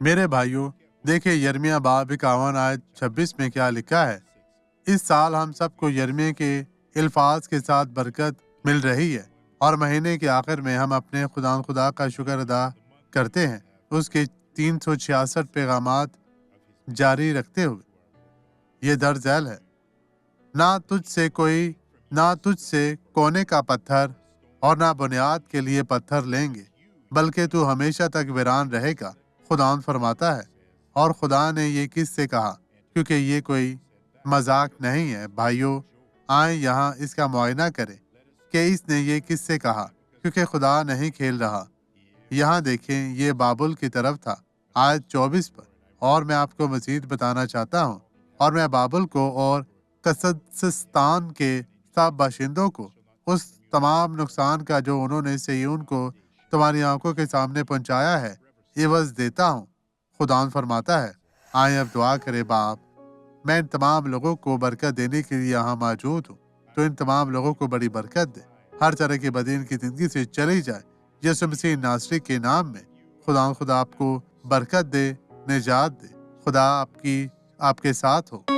میرے بھائیوں، دیکھیں یرمیہ باب 51 آیت 26 میں کیا لکھا ہے۔ اس سال ہم سب کو یرمیہ کے الفاظ کے ساتھ برکت مل رہی ہے، اور مہینے کے آخر میں ہم اپنے خدا کا شکر ادا کرتے ہیں، اس کے 366 پیغامات جاری رکھتے ہوئے۔ یہ درج ذیل ہے، نہ تجھ سے کونے کا پتھر اور نہ بنیاد کے لیے پتھر لیں گے، بلکہ تو ہمیشہ تک ویران رہے گا، خداوند فرماتا ہے۔ اور خدا نے یہ کس سے کہا؟ کیونکہ یہ کوئی مذاق نہیں ہے۔ بھائیوں، آئیں یہاں اس کا معائنہ کریں کہ اس نے یہ کس سے کہا، کیونکہ خدا نہیں کھیل رہا۔ یہاں دیکھیں، یہ بابل کی طرف تھا، آیت 24 پر۔ اور میں آپ کو مزید بتانا چاہتا ہوں، اور میں بابل کو اور قسطنطنیہ کے سب باشندوں کو اس تمام نقصان کا جو انہوں نے صہیون کو تمہاری آنکھوں کے سامنے پہنچایا ہے عوض دیتا ہوں، خداوند فرماتا ہے۔ آئیں اب دعا کرے۔ باپ، میں ان تمام لوگوں کو برکت دینے کے لیے یہاں موجود ہوں، تو ان تمام لوگوں کو بڑی برکت دے، ہر طرح کی بدی ان کی زندگی سے چلی جائے، یسوع مسیح ناصری کے نام میں۔ خدا آپ کو برکت دے، نجات دے۔ خدا آپ کے ساتھ ہو۔